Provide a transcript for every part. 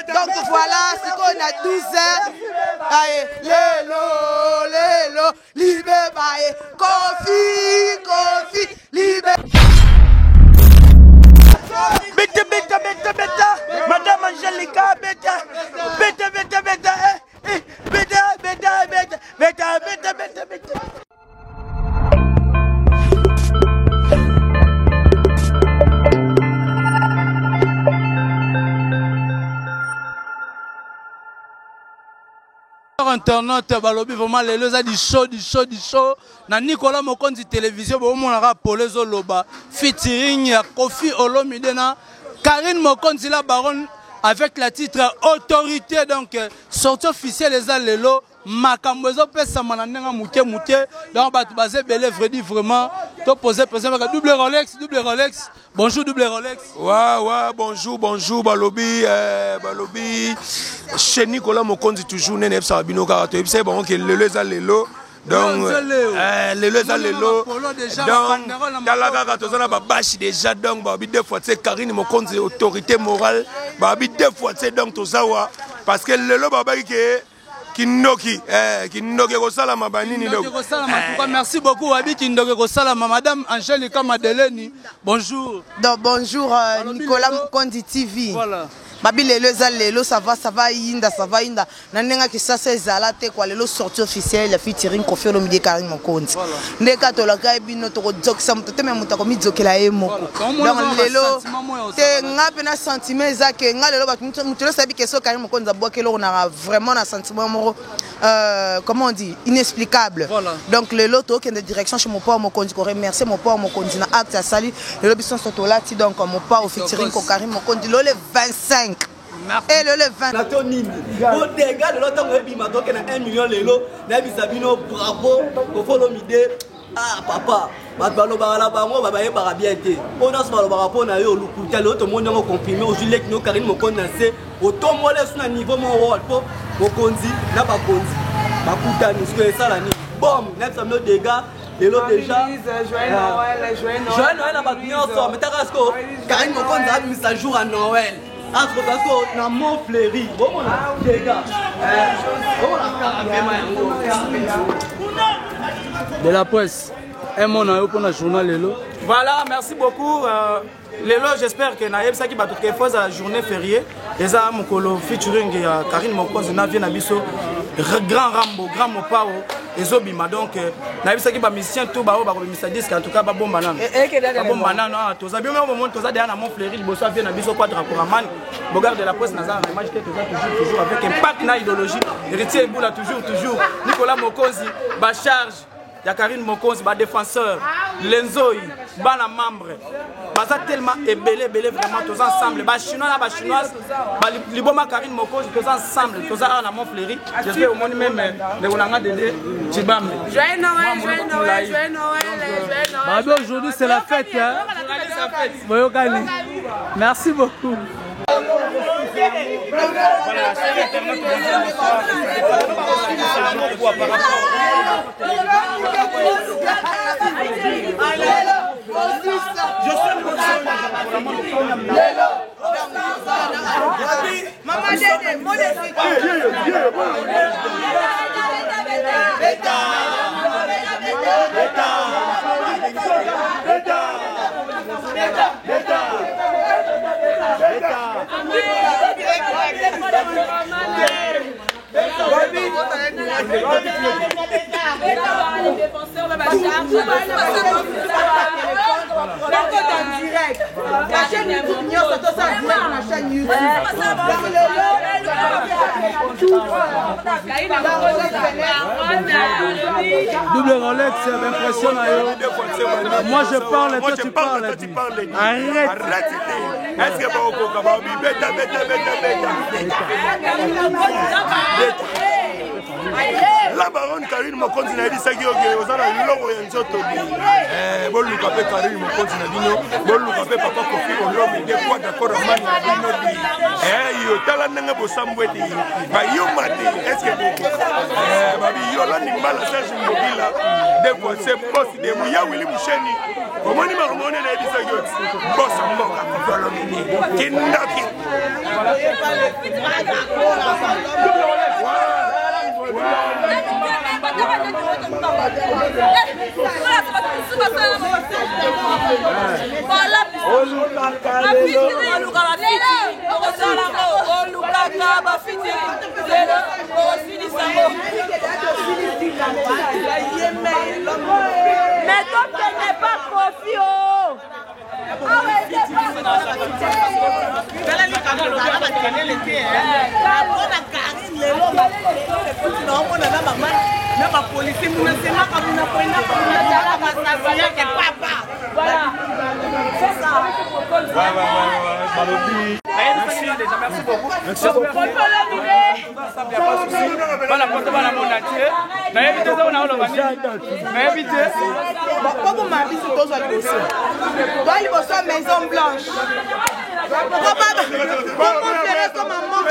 Donc voilà, c'est qu'on a 12 heures. Allez, lélo, libé, baye, Kofi, libé. Beta, Madame Angelica, beta. Internaute balobi vraiment lelo za du show na Nicolas Mokonzi télévision bo monaka polezo loba featuring ya Kofi Olomide na Karine Mokonzi la baronne avec la titre autorité donc sortie officielle les lelo makambo ezo pesa mananenga muke donc bat basé belé vraiment to poser double Rolex. Bonjour double Rolex. Ouais, bonjour balobi chez Nicolas Mokonzi toujours nene psa bino karato et c'est bon que lelo za lelo donc lelo za lelo donc talaga tozana ba bashi déjà donc ba bi deux fois c'est Karine Mokonzi autorité morale ba bi deux fois c'est donc tozawa parce que lelo baba Kindoki Kosalama Banini. Merci beaucoup Wabi Kindoki Kosalama, Madame Angelica Madeleni. Bonjour. Donc, bonjour Nicolas Mokonzi TV. Voilà. Babi lelo ça va inda. Nanenga ki ça c'est zalate quoi lelo sortie officielle la featuring Kofi Olomide Karine Mokonzi. Ndeka to la kai bino to dzokisa mutete me mutako mizokela ye moko. Donc lelo te ngape na sentiment ezake nga lelo mutelo sabi que so Karine Mokonzi abokelo on a vraiment un sentiment moro comment on dit inexplicable. Voilà. Donc lelo to kende direction chez mon père Mokonzi ko remercier mon père Mokonzi na acte à sali lelo bison soto lati donc mon père au featuring Karine Mokonzi le 25. Merci. Et le 20. Au dégât de l'autre, il m'a donné 1 million de l'eau. Sabino, bravo, Kofi Olomide. Ah, papa, on a comprimé au gilet qui Karine Mokonzi autant moi sur un niveau mon rôle pour Mokonzi n'a pas Konzi. Bakuta nous que ça la nuit. Bon, même ça me dégâts. Et l'autre déjà. Joël Noël a battu ensemble. Mais t'as rasco. Karine Mokonzi a mis sa jour à Noël. Ah, parce que dans mon fleuri, bon, on a des gars. De la presse. Un mot pour le journal Lelo. Voilà, merci beaucoup. Lelo, j'espère que Naïb Saki va toute fois à journée fériée. Les armes Mokolo featuring Karine Mokonzi na vient abisso grand Rambo, grand Mopao et Zobima donc Naïb Saki ba musicien tout ba ba musicien disque en tout cas ba bon banane. Bon banane to za bien au moment to za derrière na mon fleuri liboso vient abisso quoi Dracoraman. Bogar de la presse na za image que toujours avec impact na idéologie. Héritier Boula toujours Nicolas Mokonzi ba charge ya Karine Mokonzi ba défenseur Lenzoi ba la membre baza tellement ébélé vraiment tous ensemble ba chinois ba chinoise ba liboma Karine Mokonzi tous ensemble tous à mon fleuri j'espère au monde même les onanga de Tibambe Joyeux Noël. Bah aujourd'hui c'est la fête hein. Merci beaucoup. Voilà, c'est l'internet direct. La chaîne YouTube, ça doit ça direct dans la chaîne YouTube. Double Rolex, c'est impressionnant. Moi je parle et toi tu parles. Arrête. Est-ce que vous la baronne Karine Mokonzi na ebisaki oke ozana lilongo ya nzoto boluka pe Karine Mokonzi na bino boluka pe papa Kofi Olomide kwa d'accord mani na bino bi yo tala nanga bosambwe di ba yo mate est-ce que babi yo la nimbala Serge Mbobila de quoi c'est boss de Mouya Willy Musheni komoni marmone na ebisaki oke boss mboka Kofi Olomide kindaki Mais toi, tu n'es pas Kofi. Merci beaucoup. Merci beaucoup. Voilà, pour toi, la monde entier. Mais évitez ça, on a le mais évitez. Pourquoi ma vie c'est tous à dossier? Toi, il faut soit Maison Blanche. Pourquoi pas faire comme un manque?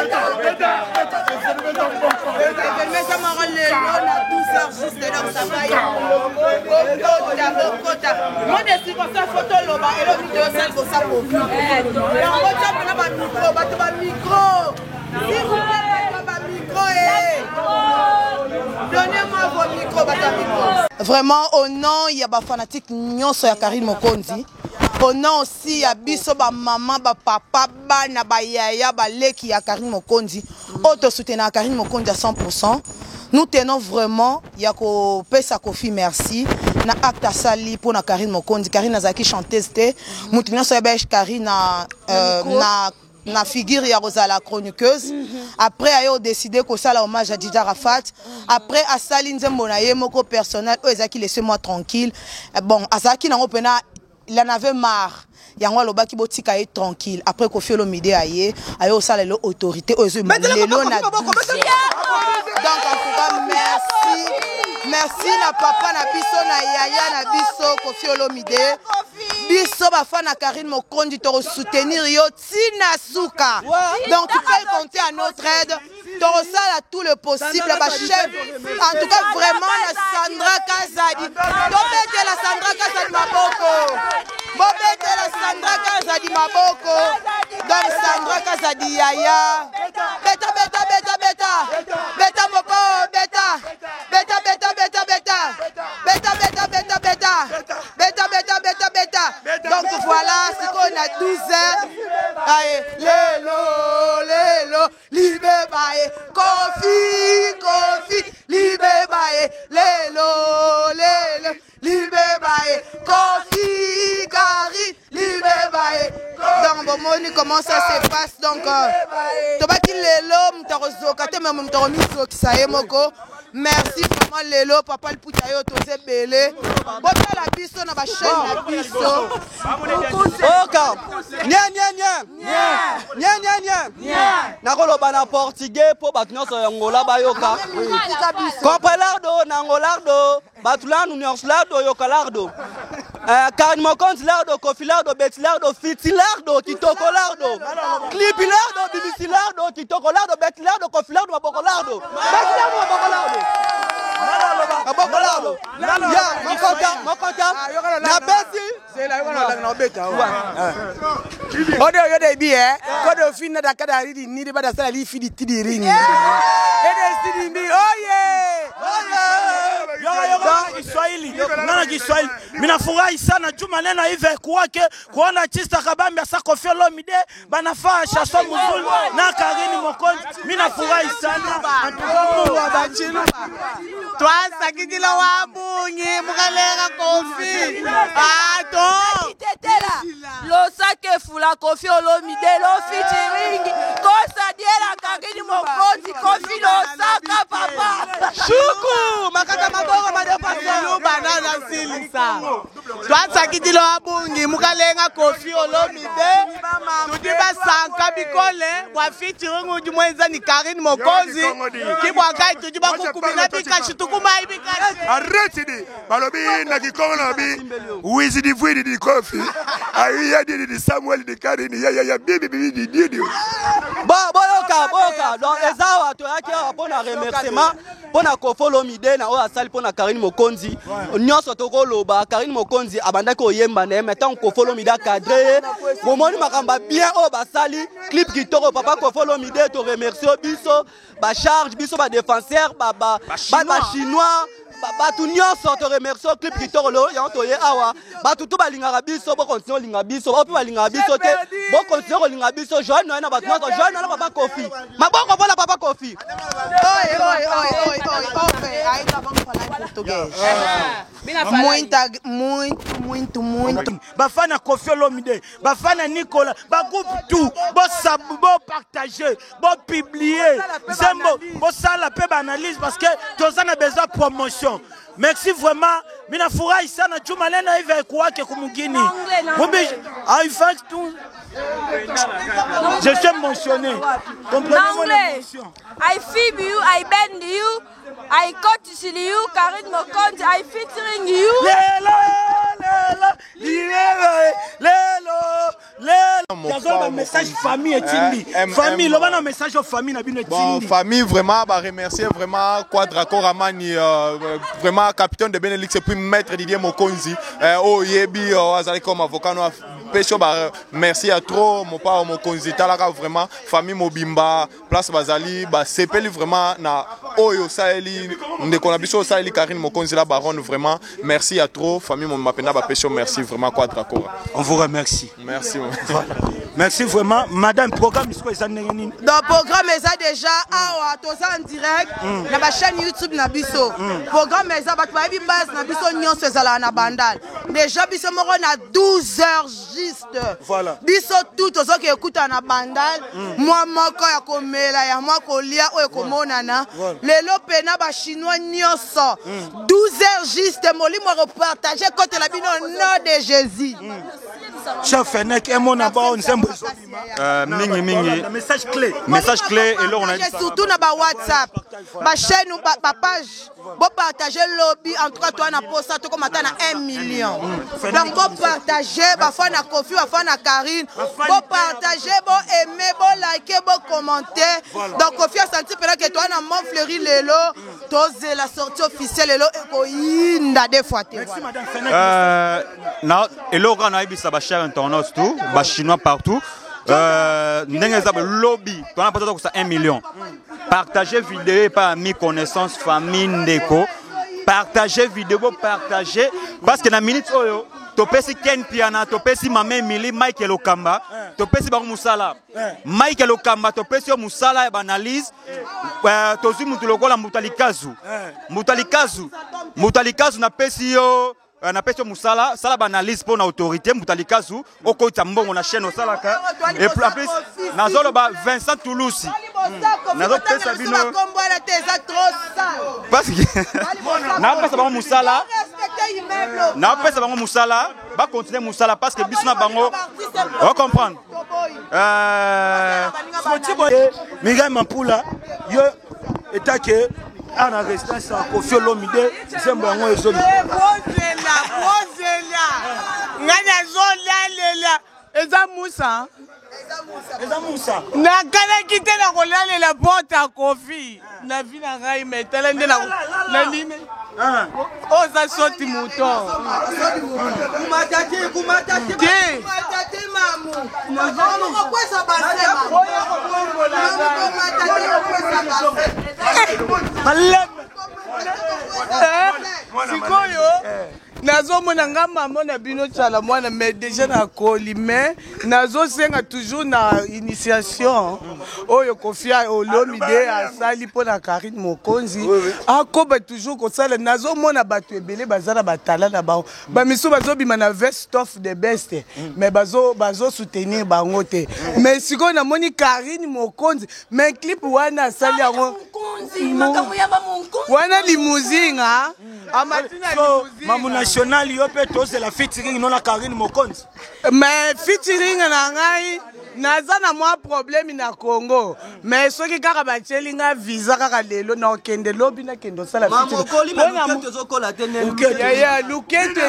Beta. Moi, je suis comme ça, photo, là-bas, et là, vidéo, ça, pour ça, pour vous. S'il vous plaît, micro, donnez-moi vos micros, vraiment, au nom, il y a des fanatiques, nous sommes Karine Mokonzi. Au nom aussi, il y a biso ba maman, ba papa, ba na ba yaya, ba leki ya Karine Mokonzi. Auto soutenir Karine Mokonzi à 100%. Nous tenons vraiment, il y a ko pesa kofi merci. Na acte sali pour na Karine Mokonzi. Karine Nazaki chanteuse te. Moutinyo soyebech Karine na figure ya Rosala chroniqueuse. Après ayo décidé ko sala hommage à Dida Rafat. Après asali nzembo na ye moko personnel, ezaki laissez-moi tranquille. Bon, azaki na opena il en avait marre. Yango loba ki botika est tranquille. Après Koffi Olomide aye osala le autorité ozo lelo na. Donc en tout cas merci. Merci na papa na biso na yaya na biso Koffi Olomide. Biso ba fan na Karine Mokonzi to soutenir yo tina suka. Donc tu peux compter à notre aide. Torosala tout le possible ba chef. En tout cas vraiment la Sandra Kazadi. Tobete la Sandra Kazadi maboko. Bobete la Sandra Kazadi maboko. Donc Sandra Kazadi yaya. Beta beta beta beta. Beta moko beta. Beta beta beta beta. Beta beta beta beta. Beta beta beta beta. Donc voilà, c'est qu'on a 12 heures. Allez, lelo, libe bae. Koffi, libe bae. Lelo, libe bae. Koffi, Karine, libe bae. Donc bon, moni comment ça se passe donc. Tobaki lelo, mtarozoka te même mtaromiso kisaye moko. Merci vraiment lelo papa le putayo tose belé. Bota la biso na ba chaîne la biso. Oka. Nya. Nakoloba na portugais po batu nyonso ya Angola bayoka. Komprelardo na Angolardo, batu lanu nyonso lardo yoka lardo. Karine Mokonzi lardo, Koffi lardo, Betty lardo, Fiti lardo, Kitoko lardo. Clipi lardo, BBC lardo, Kitoko lardo, Betty lardo, Koffi lardo, Maboko lardo. Betty lardo, Maboko lardo. Maboko lardo. Ya, Mokonta. Na besi. C'est là où on a bête. Odo yode bi kodo finna da kada ridi ni de bada sala li fidi tidirini. Ede sidi mi oye. Kiswahili nana Kiswahili minafurahi sana juma neno hivi kuona artista kabambi asa Koffi Olomide banafaa chanson mzuri na Karine Mokonzi minafurahi sana Mungu abachilu twasa kidilo wabungi mukalenga Koffi ato Tetela losake fula Koffi Olomide lo featuring kosa diela Karine Mokonzi Koffi losaka papa shuku makata maboko madepaselo banana silisa twasa kidilo wabungi mukalenga Koffi Olomide tudiba sanka bikole wa featuring ujumweza ni Karine Mokonzi kibwaka tudiba kukubina bikashi tukuma ibikashi arrêtez balobi na kikongo na bi wizi di vuidi di Koffi ayi di Samuel di Karine ya bibi di boyoka donc ezawa to yaki pona remerciement pona Koffi Olomide na o asali pona Karine Mokonzi nyonso to koloba Karine Mokonzi abandaki oyemba na metant Koffi Olomide cadré bomoni makamba bien o basali clip kitoko papa Koffi Olomide to remercier biso ba charge biso ba défenseur ba chinois batu nyonso to remercier clip kitoko lo ya to ye awa batu to balingaka biso bo continuer linga biso bo balingaka biso te bo continuer ko linga biso joine na batu nyonso joine na papa Koffi maboko bona papa Koffi ainda vamos falar em português. Muito. Bafana Koffi Olomide, bafana Nicolas, ba groupe tout, bo partager, bo publier, zembo, bo sala pe analyse parce que tous on a besoin de promotion. Merci vraiment. Mina furahi sana juma leno hivi kuwake kumugini. I fact tout. Je suis émotionné. Comprenez-moi l'émotion. I feel you, I bend you, I cut to you, Karine Mokonzi, I featuring you. Lelo, un message famille et Tindi. Famille, le bon message aux familles bon, famille vraiment bah remercier vraiment Quadraco Ramani vraiment capitaine de Benelux et puis maître Didier Mokonzi oh yebi azali comme avocat no pécho bah merci à trop mon père Mokonzi talaka vraiment famille Mobimba place Bazali bah sepeli vraiment na oyo saeli ndekona biso saeli Karine Mokonzi la baronne vraiment merci à trop famille Mopenda ba pécho merci vraiment Quadraco. On vous remercie. Merci. Merci vraiment. Madame, programme, est-ce que vous avez le programme est déjà en direct dans la chaîne YouTube Nabiso. Le programme est déjà en bandal. Déjà, biso moro na 12 heures juste. Voilà. Biso tout aux qui écoutent en bandal. Moi, moko ya komela ya moi kolia o ekomonana. Lelo pena ba chinois nyonso. 12 heures juste moli mo repartager côté la bino nom de Jésus. Chef Fennek et mon abord mingi message clé et là on a surtout na ba WhatsApp ba chaîne ou ba page bo partager lobby en tout cas toi na posta to comme na 1 million donc bo partager ba fa na Kofi ba fa na Karine bo partager bo aimer bo liker bo commenter donc Kofi a senti peut que toi na mon fleuri lelo toze la sortie officielle lelo eko yinda des fois merci madame Fennek na elo kana ibisa ba cher internautes tout ba chinois partout ndenge za lobby to na peut-être que 1 million partager vidéo par amis connaissances famille ndeko partager vidéo partager parce que na minute oyo topesi Ken Piana topesi Mama Emily Michael Okamba topesi ba musala Michael Okamba topesi yo musala ba analyse tozi mutu lokola mutalikazu na pesi yo na pesi musala sala ba analyse pour na autorité mutalikazu okota mbongo na chaîne osalaka et plus nazolo ba Vincent Toulousi nazo pesa bino parce que na pesa ba musala na pesa bango musala ba continuer musala parce que bisuna bango on comprendre Miguel Mampula yo etake ana restance à Kofi Olomide sembo ngo ezoli ngana zolela eza Musa na kala kite na kolela bota Kofi na vina ngai metala nde na lime oza soti muto kumatati mamu nazono kwesa basema sikoyo nazomona nga mama na bino tsala mwana mais déjà na koli mais nazosenga toujours na initiation oyo Kofi Olomide asali mpo na Karine Mokonzi akoba toujours kosala nazomona bato ebele bazala batala na bango bamiso bazobima na best of the best mais bazo soutenir bango te mais sikoyo namoni Karine Mokonzi mais clip wana asali yango wana limousine amatina mamu national yo pe tose la featuring non la Karine Mokonzi mais featuring na ngai naza na mwa problème na Congo mais soki kaka bachelinga visa kaka lelo na okende lobi na kendo sala featuring ya lukete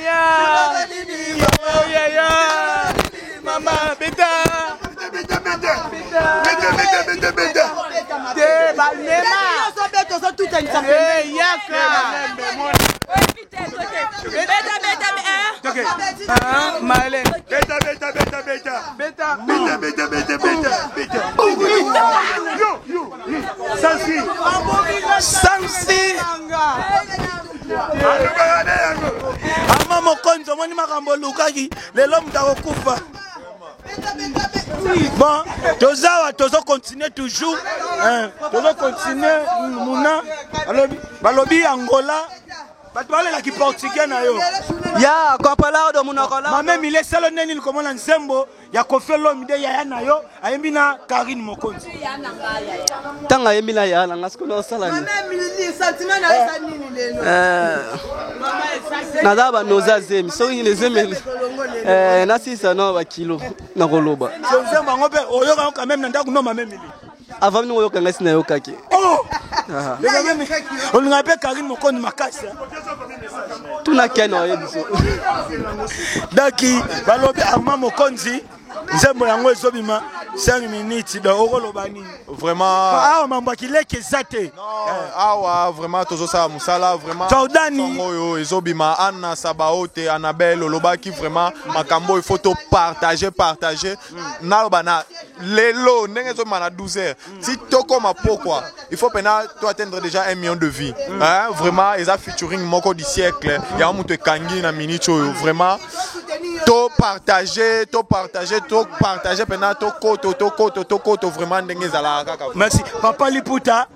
ya mama beta te balema so tout en ça yaka Malé. Beta. Yo. Sansi. Ama Mokonzi moni makambo lukaki lelo mutakokufa. Bon, tozo continuer toujours. Tozo continuer muna balobi Angola. Batwale la ki portugais na yo. Ya, kopala do munakola. Mama Emily selo neni likomona nsembo ya Kofi Olomide ya na yo, ayembi na Karine Mokonzi. Tanga yembi na ya na ngasko no sala ni. Mama Emily sentiment na esa nini lelo. Nadaba noza zemi, so ni zemi. Na sisa no ba kilo na koloba. So nsembo ngope oyoka quand même na ndaku no Mama Emily. Avant nous oyoka ngasi na yokaki. Oh! On n'a pas Karine Mokonzi makasi. tuna keno yebiso daki balobi Armand Mokonzi nzembo yango ezobima 5 minutes de okolobani vraiment awa mambo akileke ezate awa vraiment tozosala musala vraiment Jordan oyo ezobima Anna Sabaote Annabelle olobaki vraiment makambo il faut to partager naloba na lelo ndenge ezobima na 12h si tokoma pokwa il faut pena to atteindre déjà 1 million de vies vraiment eza featuring moko du siècle ya mutu ekangi na minute oyo vraiment to partager pena to koto vraiment ndenge ezala kaka. Merci Papa Liputa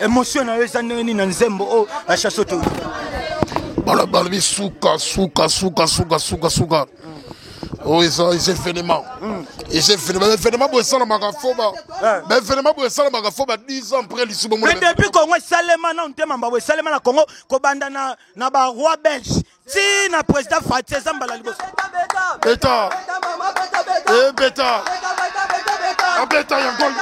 émotion na wesa ndenge na nzembo o la chasoto balobi suka oh ils événement événement pour ça na foba événement pour ça na foba 10 ans après l'issue mais depuis Congo Salema na ntema mbabo Salema na Congo ko banda na ba roi belge si na président Fatia Zambala liboso beta yangol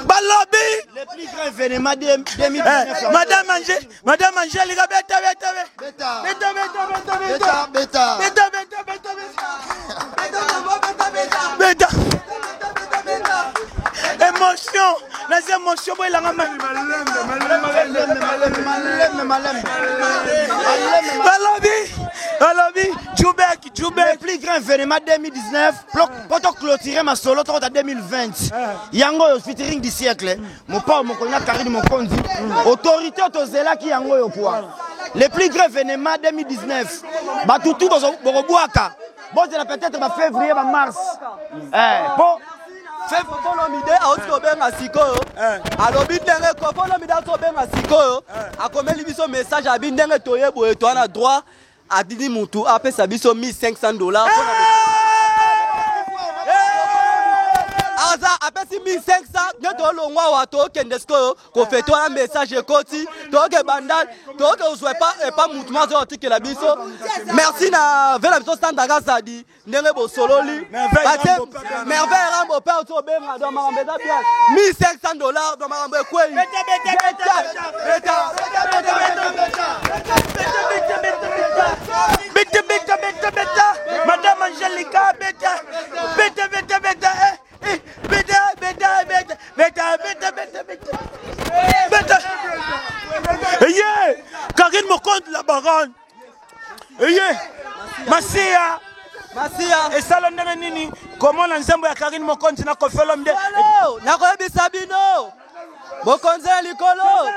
Balobi le plus grand événement de 2019 Madame Angélique beta émotion les émotions Balobi Djoubek le plus grand événement 2019 pour clôturer ma solo en 2020 yango featuring du siècle mon père mon connaît Karine Mokonzi autorité tozela ki yango yo quoi le plus grand événement 2019 batutu boboaka bon c'est peut-être en février en mars bon Olomide aoti kobenga sikoyo alobi ndenge Olomide aoti kobenga sikoyo akomeli biso message abi ndenge toyeboye to na droit adidi mutu apesa biso $1500 aza apesi 1500 ngeto longwa wato kende sikoyo ko feto na message ekoti toke bandal toke uzwe pas mutu mazo otikela biso merci na vela biso standard sadi ndenge bo sololi merveille rambo père to benga do marambeza bien $1500 do marambe kwei beta Madame Angélica beta Karine Mokonzi la baronne Masia et ça ndenge nini comment na nzembo ya Karine Mokonzi na Koffi Olomide na koyebisa bino Mokonzi likolo